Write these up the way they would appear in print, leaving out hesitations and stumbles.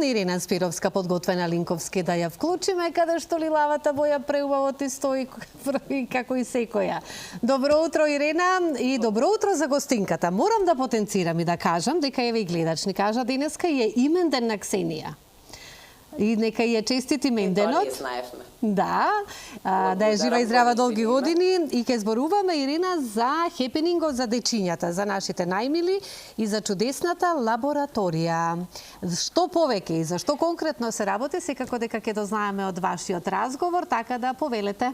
Ирина Спировска подготвена линковски да ја вклучиме, каде што лилавата боја преубаво ти стои како и секоја. Добро утро, Ирина, и добро утро за гостинката. Морам да потенцирам и да кажам дека еве и гледач ни кажа денеска е имен ден на Ксенија. И нека ја честит именденот. Да, да е жива и здрава долги години и ќе зборуваме, Ирина, за хепенингот за дечињата, за нашите најмили и за чудесната лабораторија. Што повеќе и за што конкретно се работи, секако дека ќе дознаеме од вашиот разговор, така да повелете.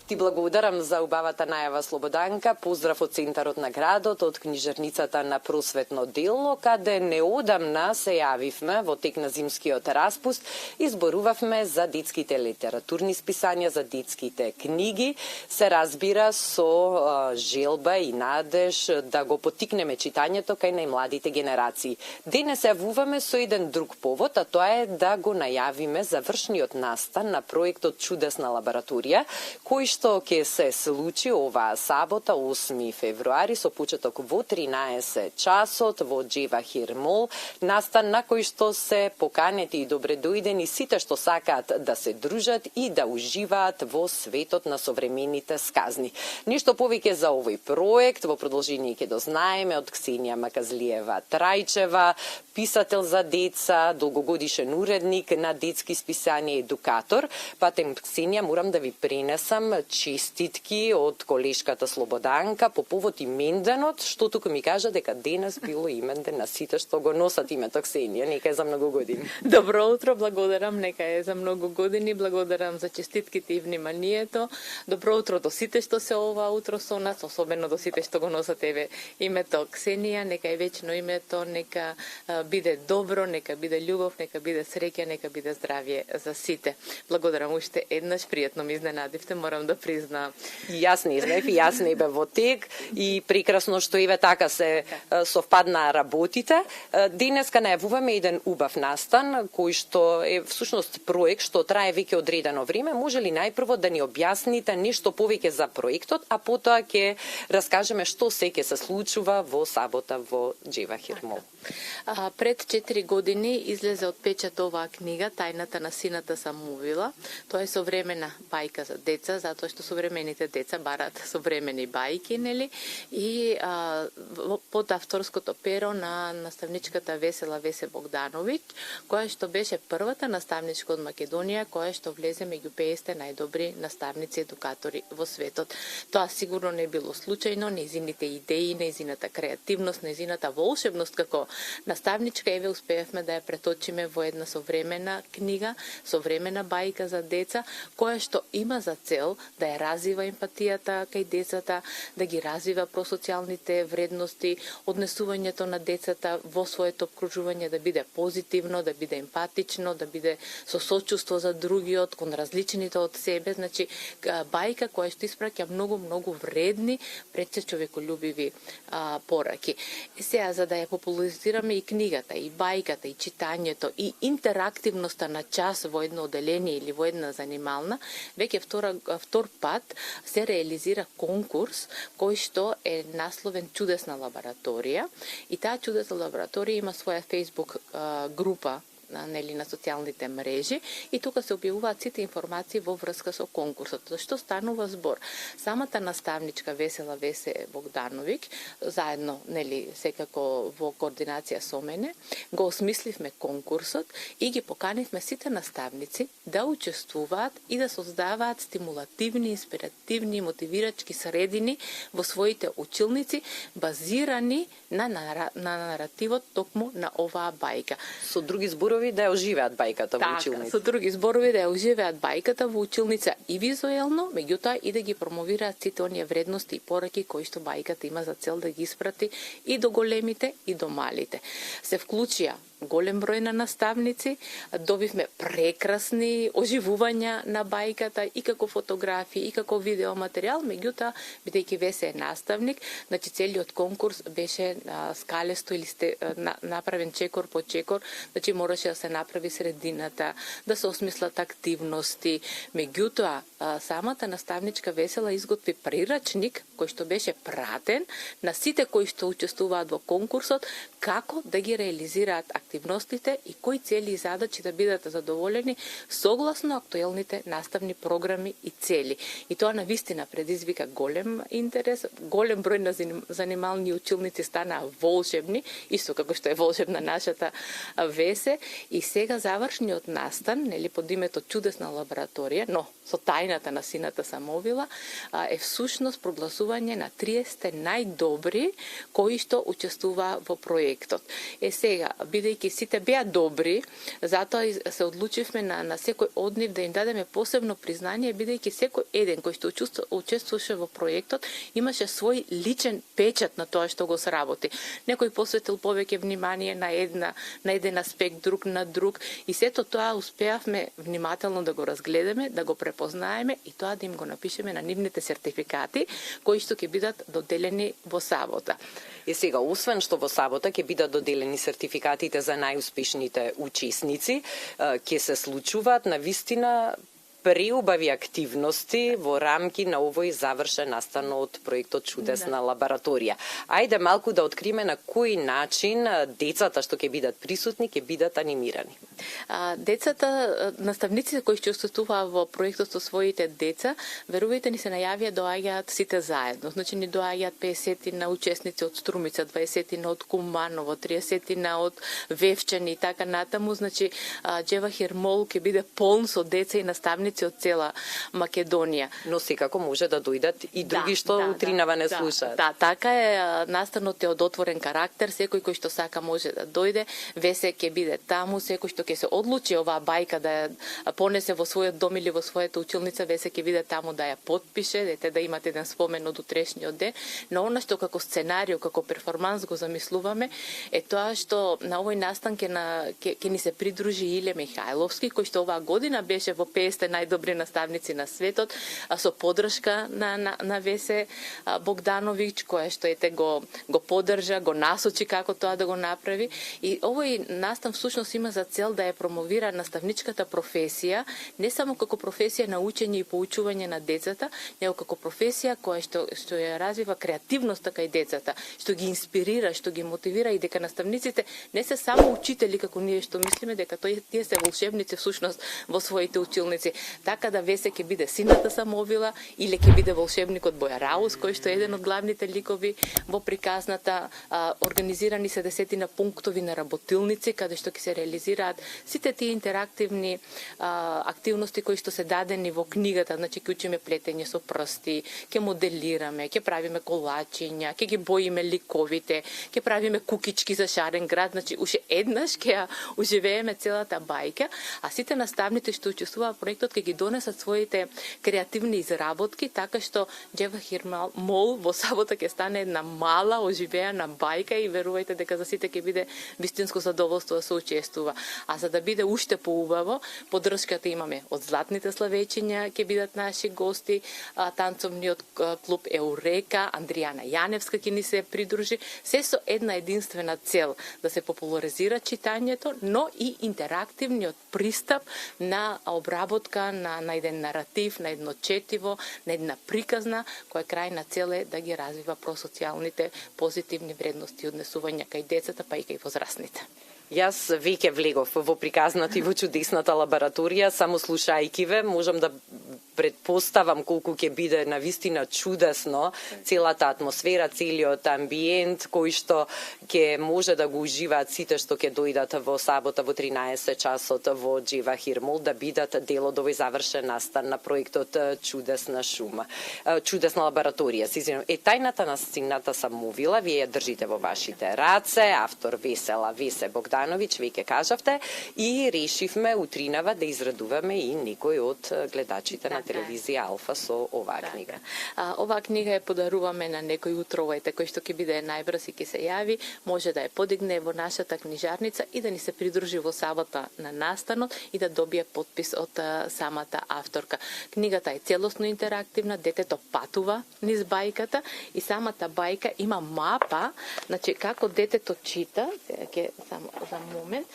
Ти благодарам за убавата најава, Слободанка. Поздрав од центарот на градот, од книжарницата на Просветно дело, каде неодамна се јавивме во тек на зимскиот распуст и зборувавме за детските литературни списања, за детските книги. Се разбира со желба и надеж да го поттикнеме читањето кај најмладите генерации. Денес се јавуваме со еден друг повод, а тоа е да го најавиме завршниот настан на проектот Чудесна лабораторија, кој што ќе се случи оваа сабота, 8 февруари, со почеток во 13 часот во Джевахир мол, настан на кој што се поканети и добре дојдени сите што сакаат да се дружат и да уживаат во светот на современите сказни. Ништо повеќе за овој проект, во продолжение ќе дознаеме од Ксенија Маказлиева Трајчева, писател за деца, долгогодишен уредник на детски списања и едукатор. Патем, Ксенија, морам да ви пренесам честитки од колешката Слободанка по повод именденот, што туку ми кажа дека денес било именден на сите што го носат името Ксенија. Нека е за многу години. Добро утро, благодарам, нека е за многу години, благодарам за честитките и вниманието. Добро утро до сите што се ова утро со нас, особено до сите што го носат еве името Ксенија, нека е вечно името, нека биде добро, нека биде љубов, нека биде среќа, нека биде здравје за сите. Благодарам уште еднаш, пријатно ми изненадивте, морам да признаам. Јас не знаев и јас не бе во тек и прекрасно што еве така се совпаднаа работите. Денеска најавуваме еден убав настан кој што е всушност проект што трае веќе одредено време. Може ли најпрво да ни објасните нешто повеќе за проектот, а потоа ќе раскажеме што се ќе се случува во сабота во Джевахир мол. Пред 4 години излезе од печат оваа книга Тајната на сината Самувила. Тоа е современа бајка за деца, затоа што современите деца бараат современи бајки, нели? И под авторското перо на наставничката Весела Весе Богдановиќ, која што беше првата наставничка од Македонија, која што влезе меѓу 50 најдобри наставници едукатори во светот. Тоа сигурно не било случајно, нејзините идеи, нејзината креативност, нејзината волшебност како наставничка, еве успеевме да ја преточиме во една современа книга, современа бајка за деца, која што има за цел да ја развива емпатијата кај децата, да ги развива просоцијалните вредности, однесувањето на децата во своето обкружување да биде позитивно, да биде емпатично, да биде со сочувство за другиот, кон различните од себе, значи бајка која што испраќа многу вредни пред се човеколюбиви пораки. Сега за да ја популаризираме и книгата, и бајката, и читањето, и интерактивноста на час во едно оделение или во една занимална, веќе втор пат се реализира конкурс кој што е насловен Чудесна лабораторија и таа Чудесна лабораторија има своја Facebook група нели на социјалните мрежи и тука се објавуваат сите информации во врска со конкурсот. Зашто станува збор? Самата наставничка Весела Весе Богдановиќ, заедно нели секако во координација со мене, го осмисливме конкурсот и ги поканивме сите наставници да учествуваат и да создаваат стимулативни, инспиративни, мотивирачки средини во своите училници базирани на наративот токму на оваа бајка. Со други зборови да ја оживеат бајката во училница. Со други зборови да ја оживеат бајката во училница и визуелно, меѓутоа и да ги промовираат сите оние вредности и пораки кои што бајката има за цел да ги испрати и до големите и до малите. Се вклучија голем број на наставници, добивме прекрасни оживувања на бајката и како фотографии, и како видеоматеријал, меѓутоа, бидејќи Весе е наставник, значи целиот конкурс беше скалесто или направен чекор по чекор, значи мораше да се направи средината, да се осмислат активности, меѓутоа, самата наставничка Весела изготви прирачник кој што беше пратен на сите кои што учествуваат во конкурсот, како да ги реализираат активностите и кои цели и задачи да бидат задоволени согласно актуелните наставни програми и цели. И тоа навистина предизвика голем интерес, голем број на занимални училници станаа волшебни, исто како што е волшебна нашата Весе, и сега завршниот настан, нели под името Чудесна лабораторија, но со тајната на сината Самовила, е всушност прогласување на 30 најдобри кои што учествуваа во проектот. Сега, бидејќи сите беа добри, затоа се одлучивме на секој од нив да им дадеме посебно признание, бидејќи секој еден кој што учествуваше во проектот имаше свој личен печат на тоа што го сработи. Некој посветил повеќе внимание на еден аспект, друг на друг, и сето тоа успеавме внимателно да го разгледаме, да го препознаеме и тоа да им го напишеме на нивните сертификати кои што ќе бидат доделени во сабота. И сега, освен што во сабота ќе бидат доделени сертификатите за најуспешните учесници, ќе се случуваат навистина преубави активности во рамки на овој завршен настан од проектот Чудесна лабораторија. Ајде малку да откриме на кој начин децата што ќе бидат присутни ќе бидат анимирани. Децата, наставниците кои ќе учествуваат во проектот со своите деца, верувајте ни се најавија доаѓаат сите заедно. Значи ни доаѓаат 50 на учесници од Струмица, 20 на од Куманово, 30 на од Вевчани и така натаму. Значи Джевахир мол ќе биде полн со деца и наставници од цела Македонија. Но секако може да дојдат и други што утринава не слушаат. Да, така е, настанот е од отворен карактер, секој кој што сака може да дојде, Весе ќе биде таму, секој што ќе се одлучи оваа бајка да ја понесе во својот дом или во својата училница, Весе ќе биде таму да ја потпише, дете да имате еден спомен од утрешниот ден, но она што како сценарио, како перформанс го замислуваме е тоа што на овој настан ќе ни се придружи Иле Михајловски, кој што оваа година беше во 50 најдобри наставници на светот, со поддршка на Весе Богдановиќ, која што го поддржа, го насочи како тоа да го направи. И овој настан всушност има за цел да ја промовира наставничката професија, не само како професија на учење и поучување на децата, него како професија која што ја развива креативноста кај децата, што ги инспирира, што ги мотивира, и дека наставниците не се само учители како ние што мислиме, дека тие се волшебници всушност во своите училници. Така да Весе ќе биде сината Самовила, или ќе биде волшебникот Боја Раус, кој што е еден од главните ликови во приказната. Организирани се 10 пунктови на работилници, каде што ќе се реализираат сите тие интерактивни активности кои што се дадени во книгата. Значи ќе учиме плетење со прсти, ќе моделираме, ќе правиме колачиња, ќе ги боиме ликовите, ќе правиме кукички за шарен град. Значи уште еднаш ќе ја уживееме целата бајка, а сите наставници што учествуваат во проектот ќе ги донесат своите креативни изработки, така што Джевахир мол во сабота ќе стане една мала оживеана бајка и верувајте дека за сите ќе биде вистинско задоволство да се учествува. А за да биде уште поубаво, поддршката имаме од Златните славејчиња, ќе бидат наши гости, танцовниот клуб Еурека, Андријана Јаневска ќе ни се придружи, се со една единствена цел да се популаризира читањето, но и интерактивниот пристап на обработка на еден наратив, на едно четиво, на една приказна, која крајна цел е да ги развива просоцијалните позитивни вредности и однесувања кај децата, па и кај возрастните. Јас веќе влегов во приказната и во Чудесната лабораторија, само слушајќи ве, можам да предпоставам колку ќе биде навистина чудесно целата атмосфера, целиот амбиент кој што ќе може да го уживаат сите што ќе дојдат во сабота во 13 часот во Джевахир мол, да бидат дел од овој завршен настан на проектот Чудесна шума. Чудесна лабораторија, се извинувам. Тајната на сината Самовила вие ја држите во вашите раце, автор Весе Богдановиќ, веќе кажавте, и решивме утринава да израдуваме и некој од гледачите на телевизија Алфа со оваа книга. Оваа книга ја подаруваме на некој утровајте кој што ќе биде најбрз и ќе се јави, може да ја подигне во нашата книжарница и да ни се придружи во сабота на настанот и да добие подпис од самата авторка. Книгата е целосно интерактивна, детето патува низ бајката и самата бајка има мапа, значи како детето чита, ќе само за момент.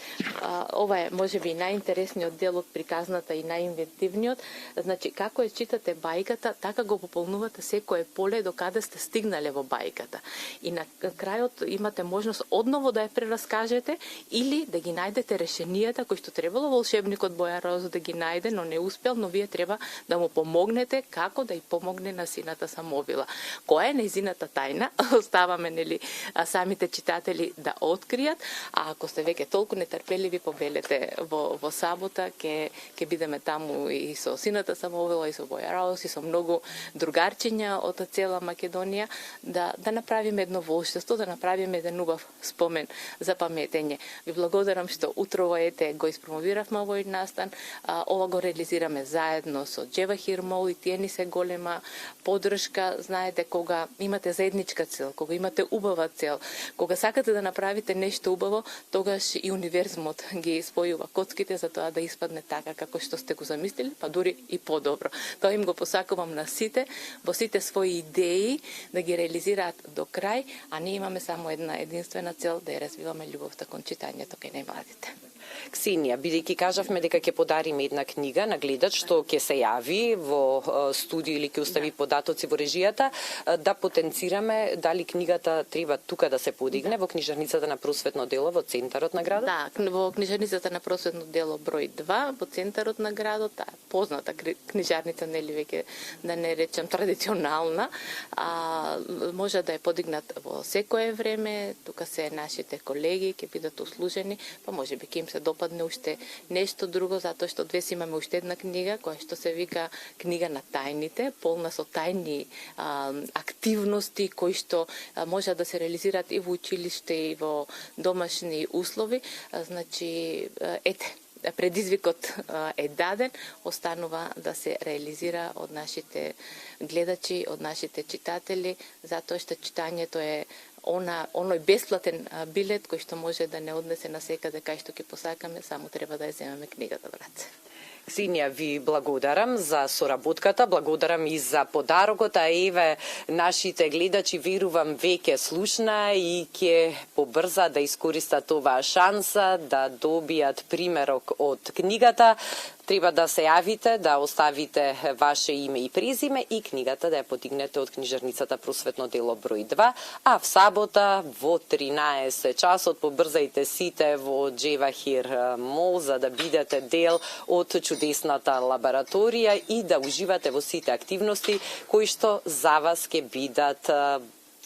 Ова е можеби најинтересниот дел од приказната и најинвентивниот, значи како ја читате бајката, така го пополнувате секое поле до каде сте стигнале во бајката. И на крајот имате можност одново да ја прераскажете или да ги најдете решенијата кои што требало волшебникот Боја Роз да ги најде, но не успел, но вие треба да му помогнете како да ја помогне на сината Самовила. Која е нејзината тајна? Оставаме нели самите читатели да откријат, а ако сте веќе толку нетрпеливи, побелете во сабота, ќе бидеме таму и со сината Самовила, и со Боја Роз, и со многу другарчиња од цела Македонија, да направиме едно волшебство, да направиме еден убав спомен за паметење. Ви благодарам што утрово го испромовиравме овој настан. Ова го реализираме заедно со Джевахир Мол и тие ни се голема поддршка. Знаете, кога имате заедничка цел, кога имате убава цел, кога сакате да направите нешто убаво, тогаш и универзумот ги спојува коцките за тоа да испадне така како што сте го замислили, па дури и подобро. Тоа им го посакувам на сите, во сите своји идеи да ги реализираат до крај, а ние имаме само една единствена цел, да ја развиваме љубовта кон читањето кај најмладите. Ксенија, бидејќи кажавме дека ќе подариме една книга на гледач што ќе се јави во студио или ќе остави податоци во режијата, да потенцираме дали книгата треба тука да се подигне во книжарницата на просветно дело во центарот на градот? Да, во книжарницата на просветно дело број 2 во центарот на градот, позната книжарница, нели веќе да не речем традиционална, може да ја подигнат во секое време. Тука се нашите колеги ќе бидат услужени, па можеби ќе им се допадне уште нешто друго, затоа што двес имаме уште една книга која што се вика Книга на тајните, полна со тајни активности кои што може да се реализираат и во училиште и во домашни услови. Значи, ете, предизвикот е даден, останува да се реализира од нашите гледачи, од нашите читатели, затоа што читањето е оној бесплатен билет кој што може да не однесе на секаде кај што ќе посакаме, само треба да ја земеме книгата во раце. Ксенија, ви благодарам за соработката, благодарам и за подарокот, а еве нашите гледачи верувам веќе слушна и ќе побрза да искористат оваа шанса да добијат примерок од книгата. Треба да се јавите, да оставите ваше име и презиме и книгата да ја подигнете од книжарницата Просветно дело број 2, а в сабота во 13 часот побрзајте сите во Джевахир Мол за да бидете дел од чудесната лабораторија и да уживате во сите активности кои што за вас ќе бидат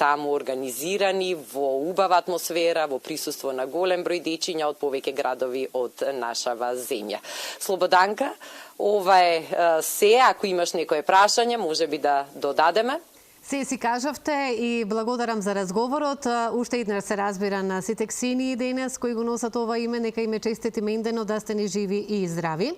таму организирани во убава атмосфера, во присуство на голем број дечиња од повеќе градови од нашава земја. Слободанка, ова е се, ако имаш некое прашање, може би да додадеме. Се си кажавте и благодарам за разговорот. Уште еднаш се разбира на сите Ксении денес кои го носат ова име, нека име честит имендено, да сте ни живи и здрави.